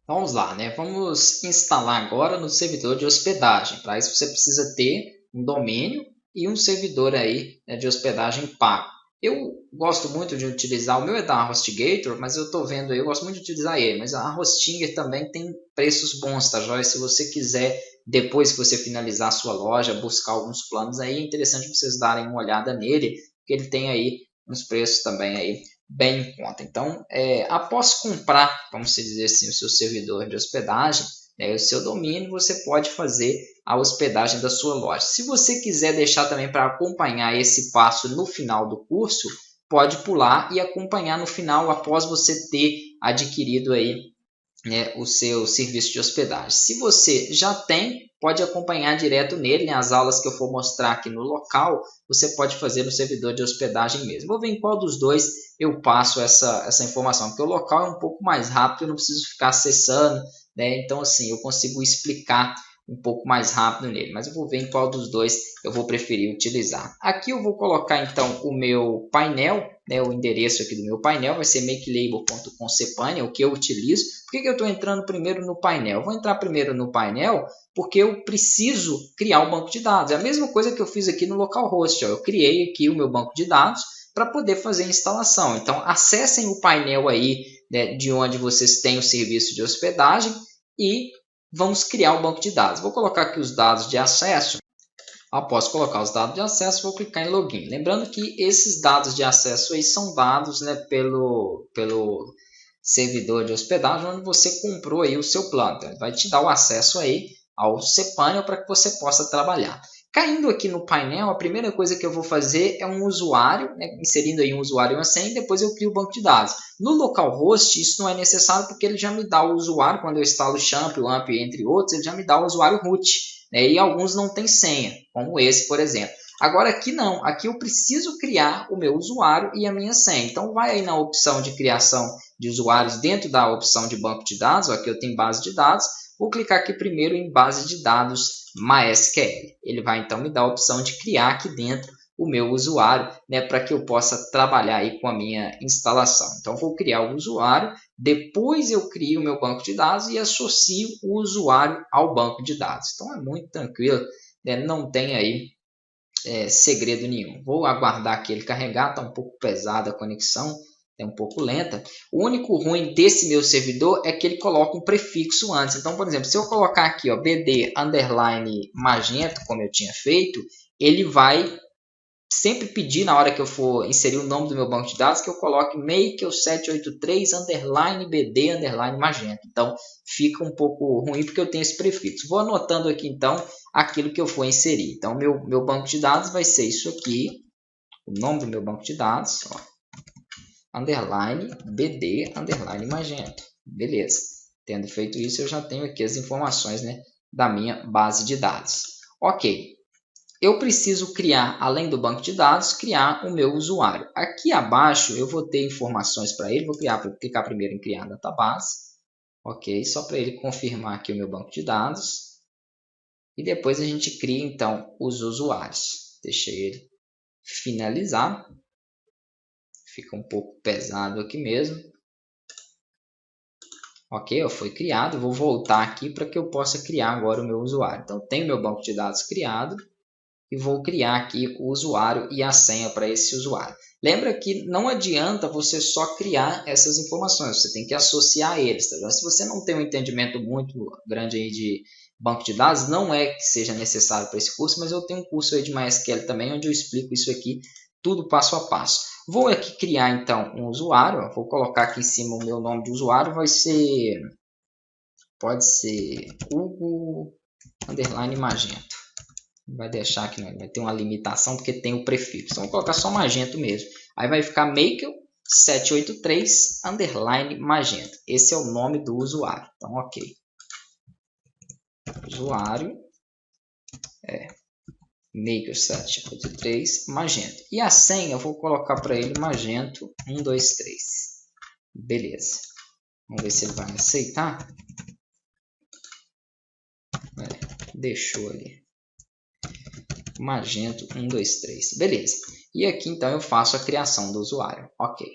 Vamos lá, né? Vamos instalar agora no servidor de hospedagem. Para isso você precisa ter um domínio e um servidor aí, né, de hospedagem pago. Eu gosto muito de utilizar, o meu é da HostGator, mas eu estou vendo aí, eu gosto muito de utilizar ele, mas a Hostinger também tem preços bons, tá joia? Se você quiser, depois que você finalizar a sua loja, buscar alguns planos aí, é interessante vocês darem uma olhada nele, porque ele tem aí uns preços também aí bem em conta. Então, após comprar, vamos dizer assim, o seu servidor de hospedagem, né, o seu domínio, você pode fazer a hospedagem da sua loja. Se você quiser deixar também para acompanhar esse passo no final do curso, pode pular e acompanhar no final após você ter adquirido aí, né, o seu serviço de hospedagem. Se você já tem, pode acompanhar direto nele, né, as aulas que eu for mostrar aqui no local, você pode fazer no servidor de hospedagem mesmo. Vou ver em qual dos dois eu passo essa informação, porque o local é um pouco mais rápido, eu não preciso ficar acessando, né? Então assim, eu consigo explicar um pouco mais rápido nele, mas eu vou ver em qual dos dois eu vou preferir utilizar. Aqui eu vou colocar então o meu painel, né, o endereço aqui do meu painel vai ser makelabel.com/cpani, é o que eu utilizo. Por que eu estou entrando primeiro no painel? Eu vou entrar primeiro no painel porque eu preciso criar um banco de dados. É a mesma coisa que eu fiz aqui no localhost. Eu criei aqui o meu banco de dados para poder fazer a instalação. Então, acessem o painel aí, né, de onde vocês têm o serviço de hospedagem e vamos criar o banco de dados. Vou colocar aqui os dados de acesso. Após colocar os dados de acesso, vou clicar em login. Lembrando que esses dados de acesso aí são dados, né, pelo servidor de hospedagem onde você comprou aí o seu plano. Então, ele vai te dar o acesso aí ao cPanel para que você possa trabalhar. Caindo aqui no painel, a primeira coisa que eu vou fazer é um usuário, né, inserindo aí um usuário e uma senha, e depois eu crio o banco de dados. No localhost, isso não é necessário porque ele já me dá o usuário, quando eu instalo o Champ, o AMP, entre outros, ele já me dá o usuário root, né, e alguns não têm senha, como esse, por exemplo. Agora aqui não, aqui eu preciso criar o meu usuário e a minha senha. Então vai aí na opção de criação de usuários dentro da opção de banco de dados, aqui eu tenho base de dados, vou clicar aqui primeiro em base de dados MySQL. Ele vai então me dar a opção de criar aqui dentro o meu usuário, né, para que eu possa trabalhar aí com a minha instalação. Então vou criar o usuário, depois eu crio o meu banco de dados e associo o usuário ao banco de dados. Então é muito tranquilo, né, não tem aí segredo nenhum. Vou aguardar aqui ele carregar, está um pouco pesada a conexão, é um pouco lenta. O único ruim desse meu servidor é que ele coloca um prefixo antes. Então, por exemplo, se eu colocar aqui, ó, BD underline magento, como eu tinha feito, ele vai sempre pedir na hora que eu for inserir o nome do meu banco de dados que eu coloque makel783 underline BD underline magento. Então, fica um pouco ruim porque eu tenho esse prefixo. Vou anotando aqui, então, aquilo que eu for inserir. Então, meu banco de dados vai ser isso aqui, o nome do meu banco de dados, ó, underline BD underline magento. Beleza. Tendo feito isso, eu já tenho aqui as informações, né, da minha base de dados. Ok. Eu preciso criar, além do banco de dados, criar o meu usuário. Aqui abaixo eu vou ter informações para ele. Vou clicar primeiro em criar database. Ok, só para ele confirmar aqui o meu banco de dados. E depois a gente cria então os usuários. Deixa ele finalizar. Fica um pouco pesado aqui mesmo. Ok, foi criado. Vou voltar aqui para que eu possa criar agora o meu usuário. Então, tenho meu banco de dados criado. E vou criar aqui o usuário e a senha para esse usuário. Lembra que não adianta você só criar essas informações, você tem que associar eles. Tá? Se você não tem um entendimento muito grande aí de banco de dados, não é que seja necessário para esse curso, mas eu tenho um curso aí de MySQL também, onde eu explico isso aqui, tudo passo a passo. Vou aqui criar então um usuário, vou colocar aqui em cima o meu nome de usuário, pode ser Hugo underline magento. Vai deixar aqui, vai ter uma limitação porque tem o prefixo. Então, vou colocar só magento mesmo. Aí vai ficar makel783 underline magento. Esse é o nome do usuário. Então, ok. Usuário é makel783 magento. E a senha eu vou colocar para ele magento123. Beleza. Vamos ver se ele vai aceitar. Deixou ali. Magento 123. Beleza. E aqui então eu faço a criação do usuário. Ok.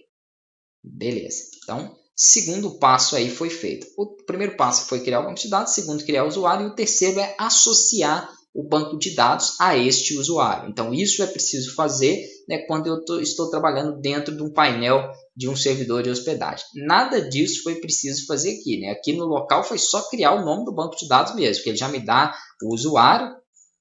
Beleza. Então segundo passo aí foi feito. O primeiro passo foi criar o banco de dados, o segundo criar o usuário e o terceiro é associar o banco de dados a este usuário. Então isso é preciso fazer, né, quando eu estou trabalhando dentro de um painel de um servidor de hospedagem. Nada disso foi preciso fazer aqui, né? Aqui no local foi só criar o nome do banco de dados mesmo, que ele já me dá o usuário,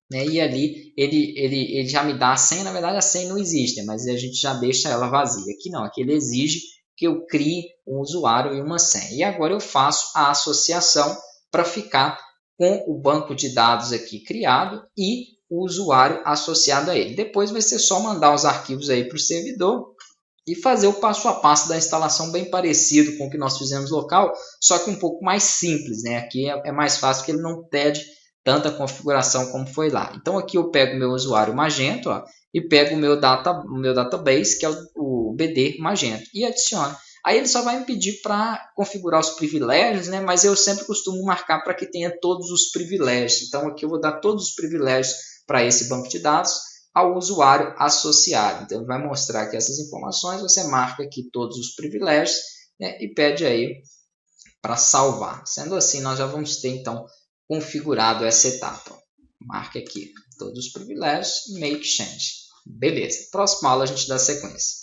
né, e ali ele já me dá a senha. Na verdade a senha não existe, né, mas a gente já deixa ela vazia. Aqui não, aqui ele exige que eu crie um usuário e uma senha. E agora eu faço a associação para ficar com o banco de dados aqui criado e o usuário associado a ele. Depois vai ser só mandar os arquivos aí para o servidor e fazer o passo a passo da instalação bem parecido com o que nós fizemos local, só que um pouco mais simples, né? Aqui é mais fácil porque ele não pede tanta configuração como foi lá. Então aqui eu pego o meu usuário Magento, ó, e pego o meu database, que é o BD Magento, e adiciono. Aí ele só vai me pedir para configurar os privilégios, né? Mas eu sempre costumo marcar para que tenha todos os privilégios. Então aqui eu vou dar todos os privilégios para esse banco de dados ao usuário associado. Então ele vai mostrar aqui essas informações, você marca aqui todos os privilégios, né? E pede aí para salvar. Sendo assim, nós já vamos ter então configurado essa etapa. Marque aqui todos os privilégios, make change. Beleza. Próxima aula a gente dá sequência.